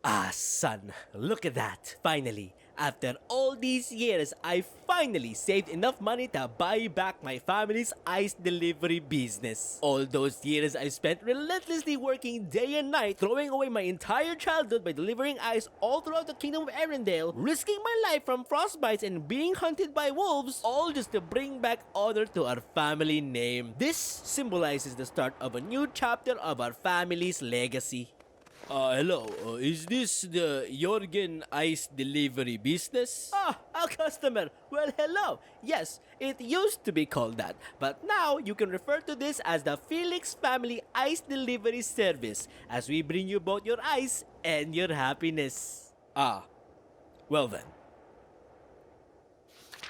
Ah, son, look at that. Finally, after all these years, I finally saved enough money to buy back my family's ice delivery business. All those years I spent relentlessly working day and night, throwing away my entire childhood by delivering ice all throughout the kingdom of Arendelle, risking my life from frostbites and being hunted by wolves, all just to bring back honor to our family name. This symbolizes the start of a new chapter of our family's legacy. Hello, is this the Jorgen Ice Delivery business? Ah, a customer. Well, hello. Yes, it used to be called that, but now you can refer to this as the Felix Family Ice Delivery Service, as we bring you both your ice and your happiness. Ah, well then.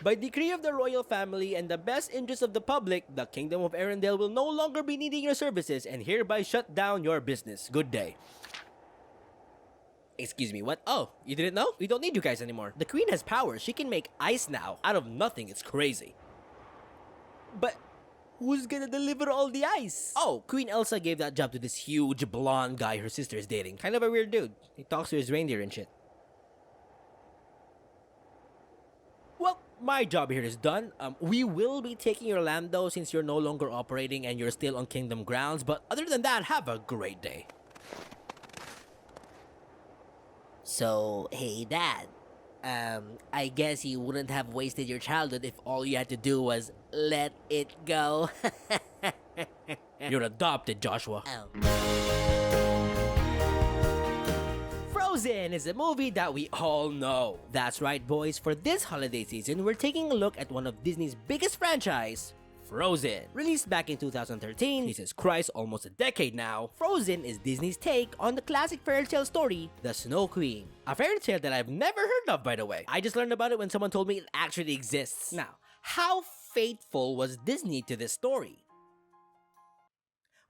By decree of the royal family and the best interest of the public, the Kingdom of Arendelle will no longer be needing your services and hereby shut down your business. Good day. Excuse me, what? Oh, you didn't know? We don't need you guys anymore. The queen has power. She can make ice now. Out of nothing. It's crazy. But who's gonna deliver all the ice? Oh, Queen Elsa gave that job to this huge blonde guy her sister is dating. Kind of a weird dude. He talks to his reindeer and shit. Well, my job here is done. We will be taking your land though, since you're no longer operating and you're still on kingdom grounds. But other than that, have a great day. So, hey Dad, I guess you wouldn't have wasted your childhood if all you had to do was let it go. You're adopted, Joshua. Oh. Frozen is a movie that we all know. That's right, boys. For this holiday season, we're taking a look at one of Disney's biggest franchise, Frozen. Released back in 2013, Jesus Christ, almost a decade now, Frozen is Disney's take on the classic fairy tale story, The Snow Queen. A fairy tale that I've never heard of, by the way. I just learned about it when someone told me it actually exists. Now, how faithful was Disney to this story?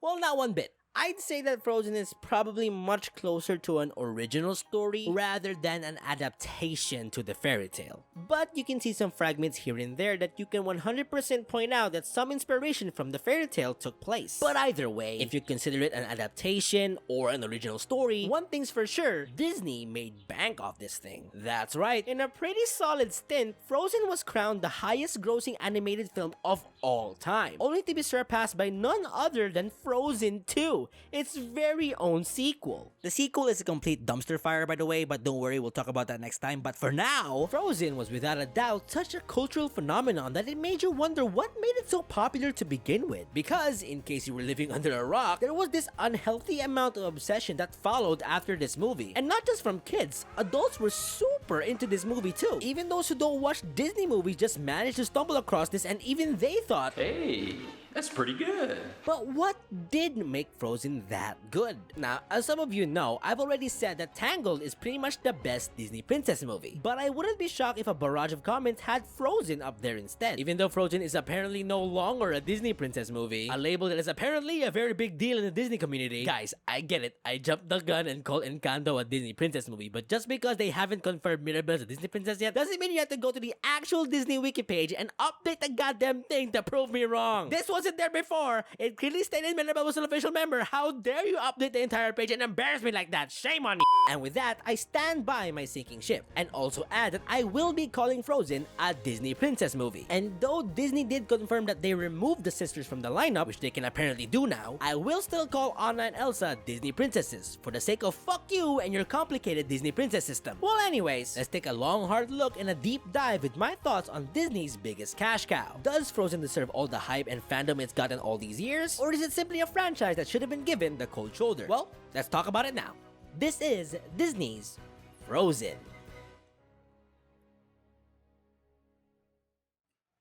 Well, not one bit. I'd say that Frozen is probably much closer to an original story rather than an adaptation to the fairy tale. But you can see some fragments here and there that you can 100% point out that some inspiration from the fairy tale took place. But either way, if you consider it an adaptation or an original story, one thing's for sure, Disney made bank off this thing. That's right, in a pretty solid stint, Frozen was crowned the highest grossing animated film of all time, only to be surpassed by none other than Frozen 2. Its very own sequel. The sequel is a complete dumpster fire, by the way, but don't worry, we'll talk about that next time. But for now, Frozen was without a doubt such a cultural phenomenon that it made you wonder what made it so popular to begin with. Because, in case you were living under a rock, there was this unhealthy amount of obsession that followed after this movie. And not just from kids, adults were super into this movie too. Even those who don't watch Disney movies just managed to stumble across this, and even they thought, hey, that's pretty good. But what did make Frozen that good? Now, as some of you know, I've already said that Tangled is pretty much the best Disney princess movie. But I wouldn't be shocked if a barrage of comments had Frozen up there instead. Even though Frozen is apparently no longer a Disney princess movie, a label that is apparently a very big deal in the Disney community. Guys, I get it. I jumped the gun and called Encanto a Disney princess movie. But just because they haven't confirmed Mirabel as a Disney princess yet, doesn't mean you have to go to the actual Disney wiki page and update the goddamn thing to prove me wrong. This wasn't there before. It clearly stated Mirabel was an official member. How dare you update the entire page and embarrass me like that? Shame on me. And with that, I stand by my sinking ship and also add that I will be calling Frozen a Disney princess movie. And though Disney did confirm that they removed the sisters from the lineup, which they can apparently do now, I will still call Anna and Elsa Disney princesses for the sake of fuck you and your complicated Disney princess system. Well, anyways, let's take a long hard look and a deep dive with my thoughts on Disney's biggest cash cow. Does Frozen deserve all the hype and fandom it's gotten all these years? Or is it simply a franchise that should have been given the cold shoulder? Well, let's talk about it now. This is Disney's Frozen.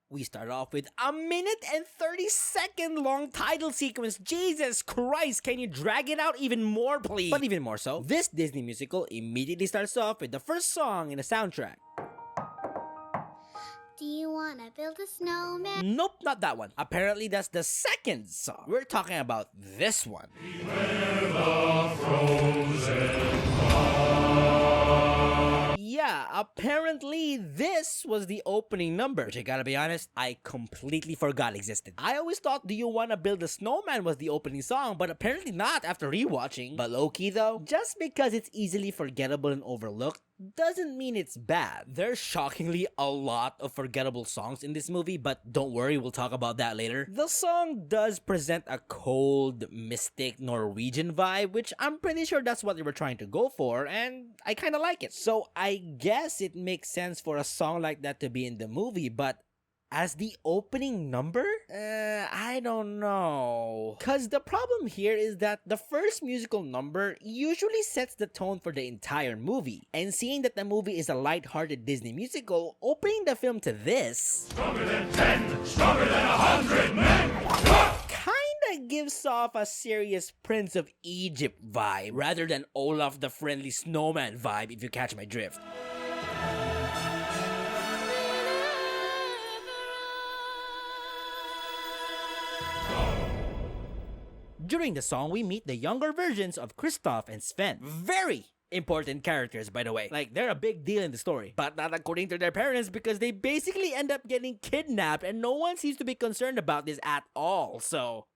We start off with a 1:30 long title sequence. Jesus Christ, can you drag it out even more, please? But even more so, this Disney musical immediately starts off with the first song in the soundtrack. Do you wanna build a snowman? Nope, not that one. Apparently that's the second song. We're talking about this one. Yeah, apparently this this was the opening number, which I gotta be honest, I completely forgot existed. I always thought Do You Wanna Build a Snowman was the opening song, but apparently not after rewatching. But low-key though, just because it's easily forgettable and overlooked doesn't mean it's bad. There's shockingly a lot of forgettable songs in this movie, but don't worry, we'll talk about that later. The song does present a cold, mystic Norwegian vibe, which I'm pretty sure that's what they were trying to go for, and I kinda like it. So I guess it makes sense for a song like that to be in the movie, but as the opening number? I don't know. Cause the problem here is that the first musical number usually sets the tone for the entire movie. And seeing that the movie is a light-hearted Disney musical, opening the film to this Stronger than 10, stronger than 100 men! kinda gives off a serious Prince of Egypt vibe, rather than Olaf the Friendly Snowman vibe, if you catch my drift. During the song, we meet the younger versions of Kristoff and Sven. Very important characters, by the way. Like, they're a big deal in the story. But not according to their parents, because they basically end up getting kidnapped and no one seems to be concerned about this at all, so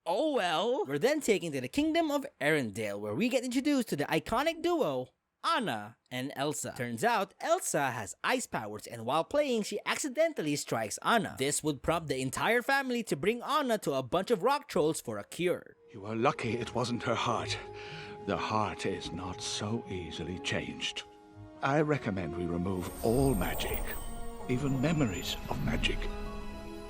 oh well. We're then taken to the kingdom of Arendelle, where we get introduced to the iconic duo Anna and Elsa. Turns out, Elsa has ice powers, and while playing, she accidentally strikes Anna. This would prompt the entire family to bring Anna to a bunch of rock trolls for a cure. You are lucky it wasn't her heart. The heart is not so easily changed. I recommend we remove all magic, even memories of magic,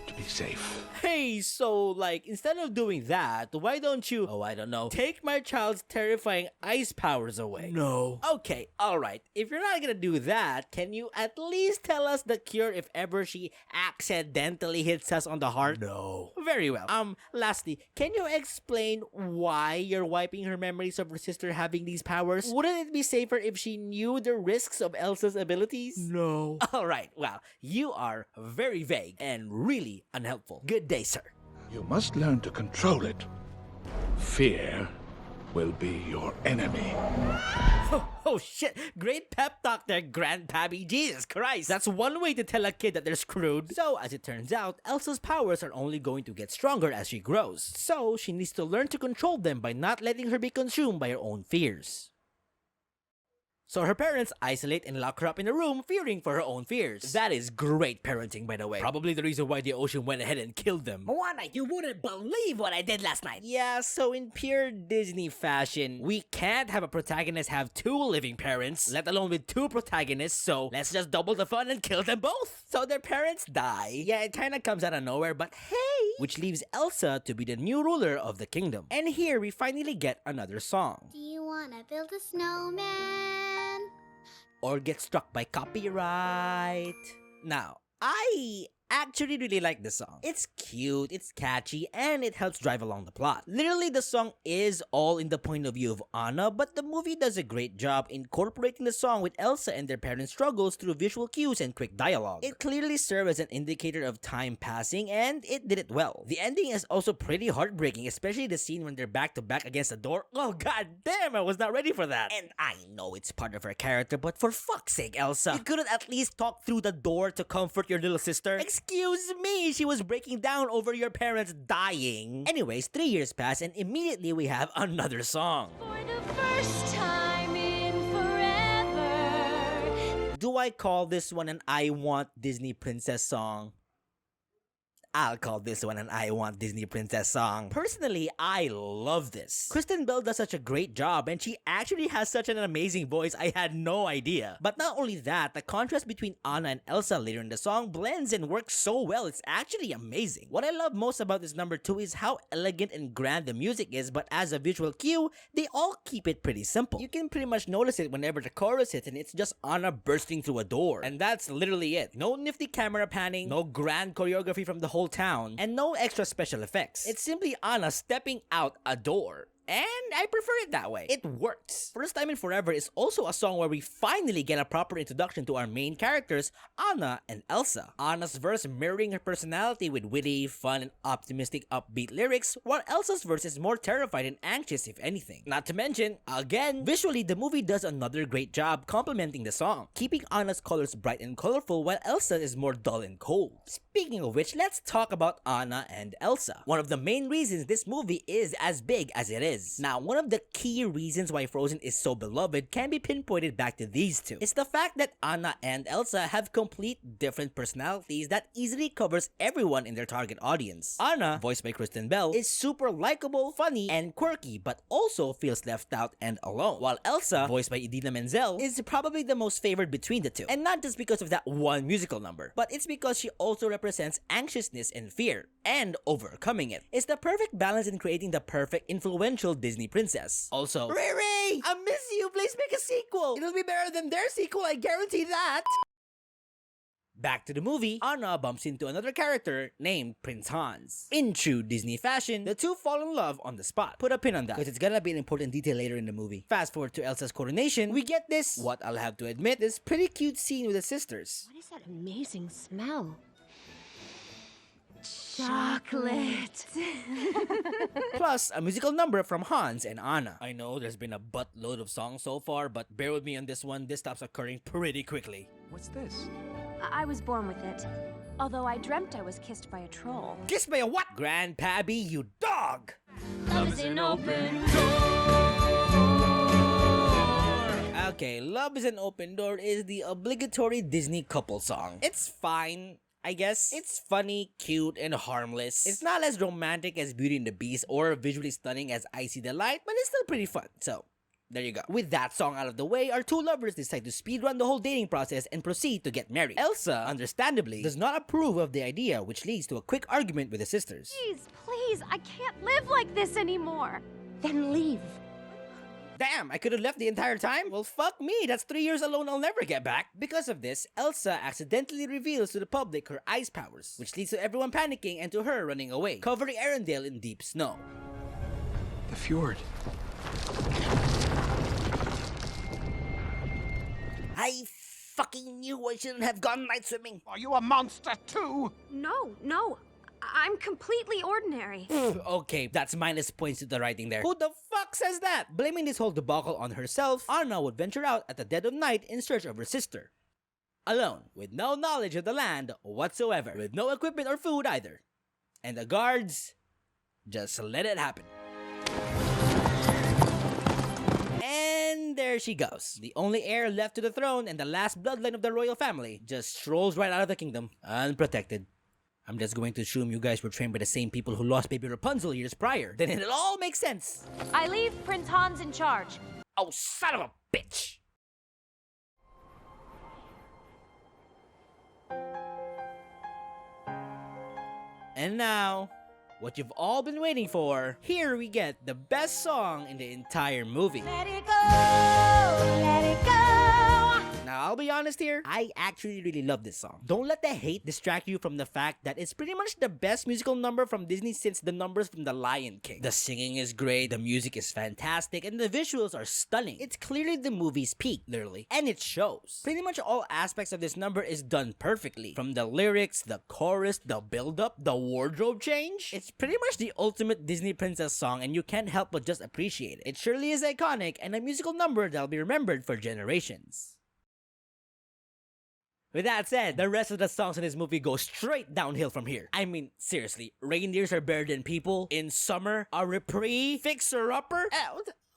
to be safe. Hey, so like, instead of doing that, why don't you, oh I don't know, take my child's terrifying ice powers away? No. Okay, alright, if you're not gonna do that, can you at least tell us the cure if ever she accidentally hits us on the heart? No. Very well. Lastly, can you explain why you're wiping her memories of her sister having these powers? Wouldn't it be safer if she knew the risks of Elsa's abilities? No. Alright, well, you are very vague and really unhelpful. Good day, sir. You must learn to control it. Fear will be your enemy. Oh shit, great pep talk there, Grandpappy. Jesus Christ, that's one way to tell a kid that they're screwed. So, as it turns out, Elsa's powers are only going to get stronger as she grows. So, she needs to learn to control them by not letting her be consumed by her own fears. So her parents isolate and lock her up in a room, fearing for her own fears. That is great parenting, by the way. Probably the reason why the ocean went ahead and killed them. Moana, you wouldn't believe what I did last night. Yeah, so in pure Disney fashion, we can't have a protagonist have two living parents, let alone with two protagonists, so let's just double the fun and kill them both. So their parents die. Yeah, it kinda comes out of nowhere, but hey! Which leaves Elsa to be the new ruler of the kingdom. And here we finally get another song. Do you wanna build a snowman? Or get struck by copyright. Now, I actually really like this song. It's cute, it's catchy, and it helps drive along the plot. Literally, the song is all in the point of view of Anna, but the movie does a great job incorporating the song with Elsa and their parents' struggles through visual cues and quick dialogue. It clearly serves as an indicator of time passing, and it did it well. The ending is also pretty heartbreaking, especially the scene when they're back to back against the door. Oh god damn, I was not ready for that. And I know it's part of her character, but for fuck's sake, Elsa, you couldn't at least talk through the door to comfort your little sister? Excuse me, she was breaking down over your parents dying. Anyways, 3 years pass and immediately we have another song. For the first time in forever. Do I call this one an I Want Disney Princess song? I'll call this one an I Want Disney Princess song. Personally, I love this. Kristen Bell does such a great job and she actually has such an amazing voice, I had no idea. But not only that, the contrast between Anna and Elsa later in the song blends and works so well, it's actually amazing. What I love most about this number 2 is how elegant and grand the music is, but as a visual cue, they all keep it pretty simple. You can pretty much notice it whenever the chorus hits and it's just Anna bursting through a door. And that's literally it. No nifty camera panning, no grand choreography from the whole town, and no extra special effects. It's simply Anna stepping out a door. and I prefer it that way. It works. First Time in Forever is also a song where we finally get a proper introduction to our main characters, Anna and Elsa. Anna's verse mirroring her personality with witty, fun, and optimistic upbeat lyrics, while Elsa's verse is more terrified and anxious if anything. Not to mention, again, visually the movie does another great job complementing the song, keeping Anna's colors bright and colorful while Elsa is more dull and cold. Speaking of which, let's talk about Anna and Elsa. One of the main reasons this movie is as big as it is. Now, one of the key reasons why Frozen is so beloved can be pinpointed back to these two. It's the fact that Anna and Elsa have complete different personalities that easily covers everyone in their target audience. Anna, voiced by Kristen Bell, is super likable, funny, and quirky, but also feels left out and alone. While Elsa, voiced by Idina Menzel, is probably the most favored between the two. And not just because of that one musical number, but it's because she also represents anxiousness and fear, and overcoming it. It's the perfect balance in creating the perfect influential Disney princess. Also, Riri! I miss you! Please make a sequel! It'll be better than their sequel, I guarantee that! Back to the movie, Anna bumps into another character named Prince Hans. In true Disney fashion, the two fall in love on the spot. Put a pin on that, because it's gonna be an important detail later in the movie. Fast forward to Elsa's coronation, we get this, what I'll have to admit, this pretty cute scene with the sisters. What is that amazing smell? Chocolate. Plus, a musical number from Hans and Anna. I know there's been a buttload of songs so far, but bear with me on this one, this stops occurring pretty quickly. What's this? I was born with it. Although I dreamt I was kissed by a troll. Kissed by a what? Grandpappy, you dog! Love is an open Okay, Love is an Open Door is the obligatory Disney couple song. It's fine, I guess. It's funny, cute, and harmless. It's not as romantic as Beauty and the Beast or visually stunning as I See the Light, but it's still pretty fun, so there you go. With that song out of the way, our two lovers decide to speedrun the whole dating process and proceed to get married. Elsa, understandably, does not approve of the idea, which leads to a quick argument with the sisters. Please, I can't live like this anymore. Then leave. Damn, I could have left the entire time? Well, fuck me, that's 3 years alone I'll never get back. Because of this, Elsa accidentally reveals to the public her ice powers, which leads to everyone panicking and to her running away, covering Arendelle in deep snow. The fjord. I fucking knew I shouldn't have gone night swimming. Are you a monster too? No. I'm completely ordinary. Okay, that's minus points to the writing there. Who the fuck says that? Blaming this whole debacle on herself, Anna would venture out at the dead of night in search of her sister. Alone, with no knowledge of the land whatsoever, with no equipment or food either. And the guards just let it happen. And there she goes. The only heir left to the throne and the last bloodline of the royal family just strolls right out of the kingdom, unprotected. I'm just going to assume you guys were trained by the same people who lost baby Rapunzel years prior. Then it all makes sense. I leave Prince Hans in charge. Oh, son of a bitch! And now, what you've all been waiting for, here we get the best song in the entire movie. Let it go, let it go. Now, I'll be honest here, I actually really love this song. Don't let the hate distract you from the fact that it's pretty much the best musical number from Disney since the numbers from The Lion King. The singing is great, the music is fantastic, and the visuals are stunning. It's clearly the movie's peak, literally, and it shows. Pretty much all aspects of this number is done perfectly. From the lyrics, the chorus, the build-up, the wardrobe change. It's pretty much the ultimate Disney princess song, and you can't help but just appreciate it. It surely is iconic, and a musical number that'll be remembered for generations. With that said, the rest of the songs in this movie go straight downhill from here. I mean, seriously, reindeers are better than people. In summer, a reprieve, fixer-upper.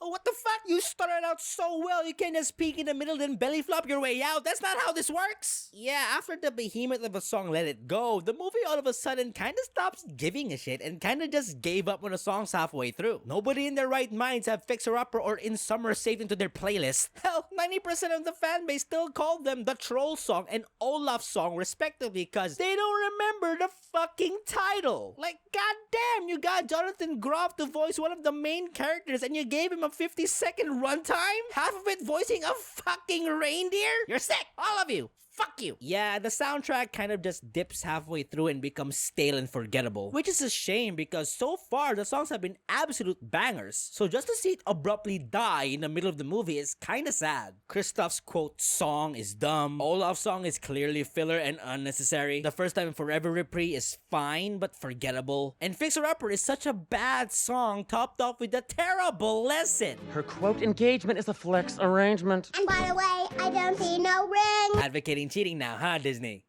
What the fuck? You started out so well, you can just peek in the middle then belly flop your way out. That's not how this works. Yeah, after the behemoth of a song Let It Go, the movie all of a sudden kinda stops giving a shit and kinda just gave up when the song's halfway through. Nobody in their right minds have Fixer Upper or In Summer saved into their playlist. Hell, 90% of the fan base still called them the Troll song and Olaf song respectively because they don't remember the fucking title. Like, goddamn, you got Jonathan Groff to voice one of the main characters and you gave him a 50-second runtime? Half of it voicing a fucking reindeer? You're sick, all of you. fuck you. Yeah, the soundtrack kind of just dips halfway through and becomes stale and forgettable, which is a shame because so far the songs have been absolute bangers. So just to see it abruptly die in the middle of the movie is kinda sad. Kristoff's quote song is dumb. Olaf's song is clearly filler and unnecessary. The First Time in Forever Repris is fine but forgettable. And Fixer Upper is such a bad song topped off with a terrible lesson. Her quote engagement is a flex arrangement. And by the way, I don't see no ring. Advocating cheating now, huh, Disney?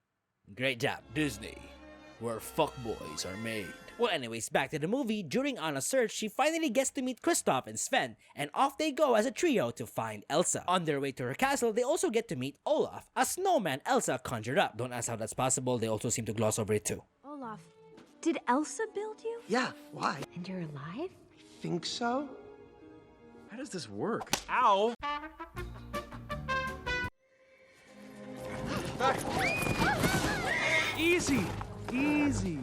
Great job. Disney, where fuckboys are made. Well, anyways, back to the movie. During Anna's search, she finally gets to meet Kristoff and Sven, and off they go as a trio to find Elsa. On their way to her castle, they also get to meet Olaf, a snowman Elsa conjured up. Don't ask how that's possible, they also seem to gloss over it too. Olaf, did Elsa build you? Yeah, why? And you're alive? Think so? How does this work? Ow! Easy! Easy!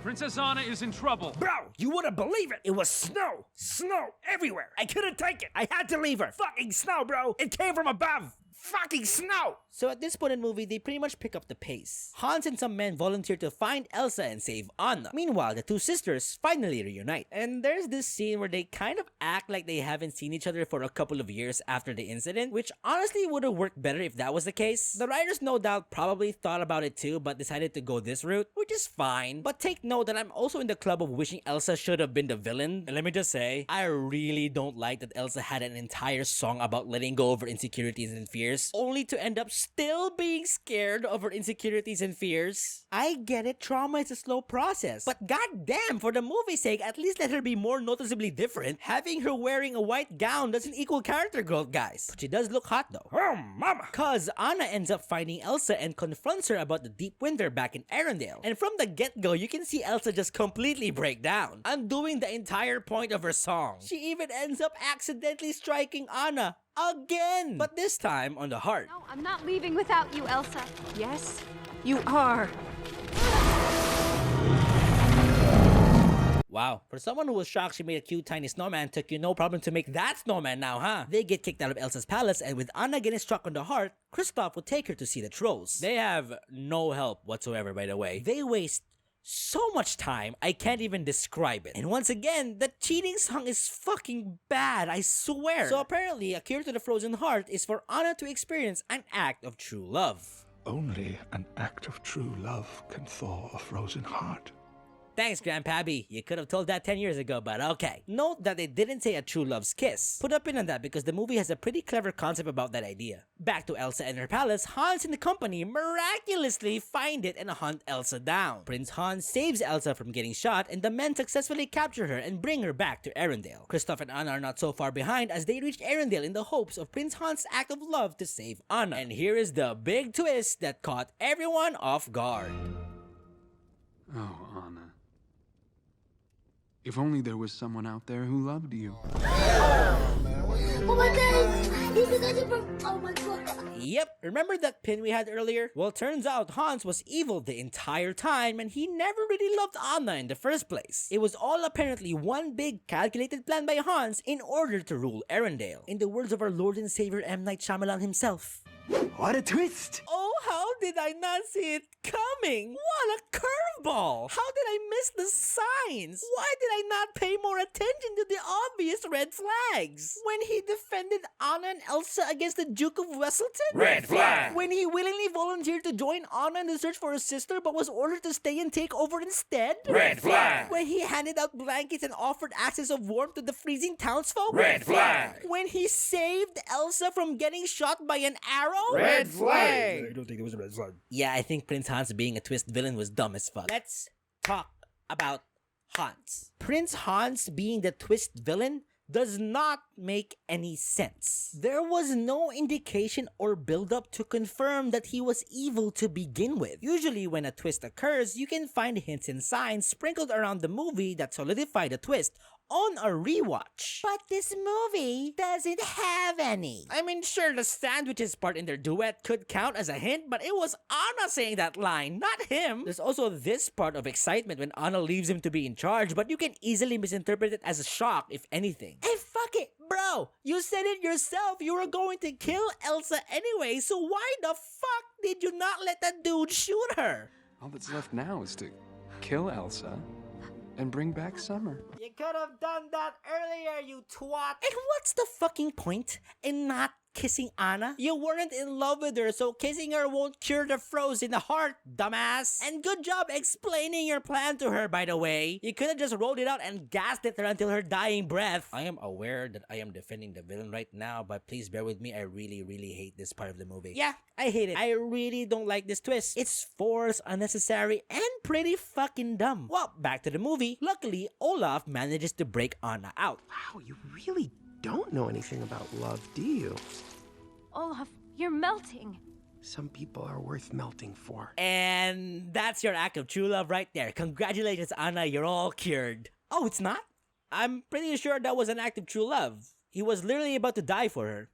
Princess Anna is in trouble. Bro, you wouldn't believe it. It was snow. Snow everywhere. I couldn't take it. I had to leave her. Fucking snow, bro. It came from above. Fucking snow! So at this point in the movie, they pretty much pick up the pace. Hans and some men volunteer to find Elsa and save Anna. Meanwhile, the two sisters finally reunite. And there's this scene where they kind of act like they haven't seen each other for a couple of years after the incident, which honestly would have worked better if that was the case. The writers no doubt probably thought about it too, but decided to go this route, which is fine. But take note that I'm also in the club of wishing Elsa should have been the villain. And let me just say, I really don't like that Elsa had an entire song about letting go of her insecurities and fears, only to end up still being scared of her insecurities and fears. I get it, trauma is a slow process, but goddamn, for the movie's sake, at least let her be more noticeably different. Having her wearing a white gown doesn't equal character growth, guys. But she does look hot though. Oh, mama! Cause Anna ends up finding Elsa and confronts her about the deep winter back in Arendelle. And from the get-go, you can see Elsa just completely break down, undoing the entire point of her song. She even ends up accidentally striking Anna again, but this time on the heart. No, I'm not leaving without you, Elsa. Yes, you are. Wow, for someone who was shocked she made a cute tiny snowman, took you no problem to make that snowman now, huh? They get kicked out of Elsa's palace, and with Anna getting struck on the heart, Kristoff will take her to see the trolls. They have no help whatsoever, by the way. They waste so much time, I can't even describe it. And once again, the cheating song is fucking bad, I swear. So apparently, a cure to the frozen heart is for Anna to experience an act of true love. Only an act of true love can thaw a frozen heart. Thanks, Grandpappy. You could have told that 10 years ago, but okay. Note that they didn't say a true love's kiss. Put a pin on that because the movie has a pretty clever concept about that idea. Back to Elsa and her palace, Hans and the company miraculously find it and hunt Elsa down. Prince Hans saves Elsa from getting shot, and the men successfully capture her and bring her back to Arendelle. Kristoff and Anna are not so far behind as they reach Arendelle in the hopes of Prince Hans' act of love to save Anna. And here is the big twist that caught everyone off guard. Oh, Anna. If only there was someone out there who loved you. Oh my god! These guys are from. Oh my god! Yep, remember that pin we had earlier? Well, turns out Hans was evil the entire time and he never really loved Anna in the first place. It was all apparently one big calculated plan by Hans in order to rule Arendelle. In the words of our Lord and Savior M. Night Shyamalan himself. What a twist! Oh, how did I not see it coming? What a curveball! How did I miss the signs? Why did I not pay more attention to the obvious red flags? When he defended Anna and Elsa against the Duke of Wesselton? Red flag! When he willingly volunteered to join Anna in the search for his sister but was ordered to stay and take over instead? Red flag! When he handed out blankets and offered access of warmth to the freezing townsfolk? Red flag! When he saved Elsa from getting shot by an arrow? Red flag! I don't think there was a red flag. Yeah, I think Prince Hans being a twist villain was dumb as fuck. Let's talk about Hans. Prince Hans being the twist villain does not make any sense. There was no indication or build-up to confirm that he was evil to begin with. Usually when a twist occurs, you can find hints and signs sprinkled around the movie that solidify the twist on a rewatch. But this movie doesn't have any. I mean, sure, the sandwiches part in their duet could count as a hint, but it was Anna saying that line, not him. There's also this part of excitement when Anna leaves him to be in charge, but you can easily misinterpret it as a shock, if anything. Hey, fuck it, bro! You said it yourself, you were going to kill Elsa anyway, so why the fuck did you not let that dude shoot her? All that's left now is to kill Elsa and bring back Summer. You could have done that earlier, you twat. And what's the fucking point in not kissing Anna? You weren't in love with her, so kissing her won't cure the frozen heart, dumbass. And good job explaining your plan to her, by the way. You could have just rolled it out and gassed at her until her dying breath. I am aware that I am defending the villain right now, but please bear with me. I really hate this part of the movie. Yeah, I hate it. I really don't like this twist. It's forced, unnecessary, and pretty fucking dumb. Well, back to the movie. Luckily, Olaf manages to break Anna out. Wow, you really don't know anything about love, do you? Olaf, you're melting. Some people are worth melting for. And that's your act of true love right there. Congratulations, Anna, you're all cured. Oh, it's not? I'm pretty sure that was an act of true love. He was literally about to die for her.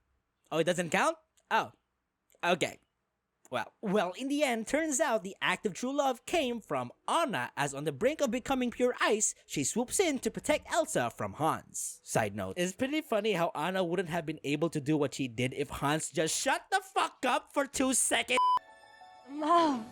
Oh, it doesn't count? Oh, okay. Well, in the end, turns out the act of true love came from Anna, as on the brink of becoming pure ice, she swoops in to protect Elsa from Hans. Side note, it's pretty funny how Anna wouldn't have been able to do what she did if Hans just shut the fuck up for 2 seconds. Love.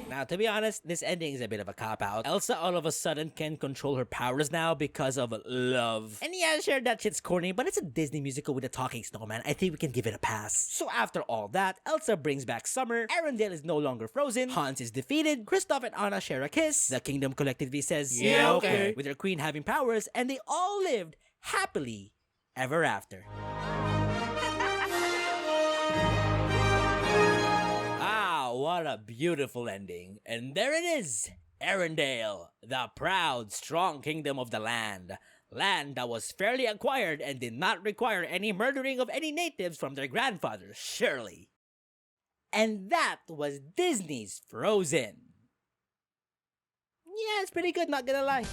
Now, to be honest, this ending is a bit of a cop-out. Elsa all of a sudden can control her powers now because of love. And yeah, sure, that shit's corny, but it's a Disney musical with a talking snowman. I think we can give it a pass. So after all that, Elsa brings back Summer, Arendelle is no longer frozen, Hans is defeated, Kristoff and Anna share a kiss, the kingdom collectively says, yeah, okay, with their queen having powers, and they all lived happily ever after. What a beautiful ending. And there it is, Arendelle, the proud, strong kingdom of the land. Land that was fairly acquired and did not require any murdering of any natives from their grandfathers, surely. And that was Disney's Frozen. Yeah, it's pretty good, not gonna lie.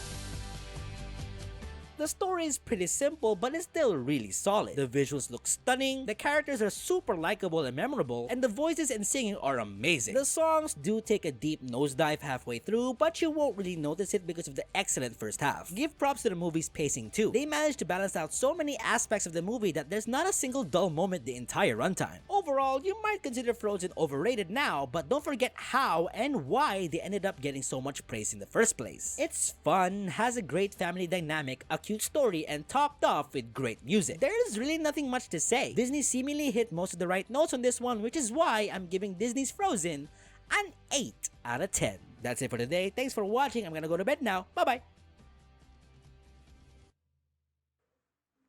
The story is pretty simple, but it's still really solid. The visuals look stunning, the characters are super likable and memorable, and the voices and singing are amazing. The songs do take a deep nosedive halfway through, but you won't really notice it because of the excellent first half. Give props to the movie's pacing too. They managed to balance out so many aspects of the movie that there's not a single dull moment the entire runtime. Overall, you might consider Frozen overrated now, but don't forget how and why they ended up getting so much praise in the first place. It's fun, has a great family dynamic, a cute story, and topped off with great music. There's really nothing much to say. Disney seemingly hit most of the right notes on this one, which is why I'm giving Disney's Frozen an 8 out of 10. That's it for today. Thanks for watching. I'm gonna go to bed now. Bye-bye.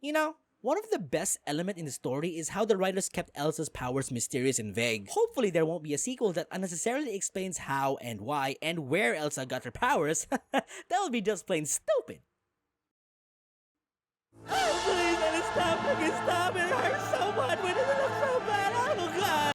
You know, one of the best elements in the story is how the writers kept Elsa's powers mysterious and vague. Hopefully there won't be a sequel that unnecessarily explains how and why and where Elsa got her powers. That would be just plain stupid. Oh, please let it stop. Make it stop. It hurts so much. When does it look so bad? Oh, God.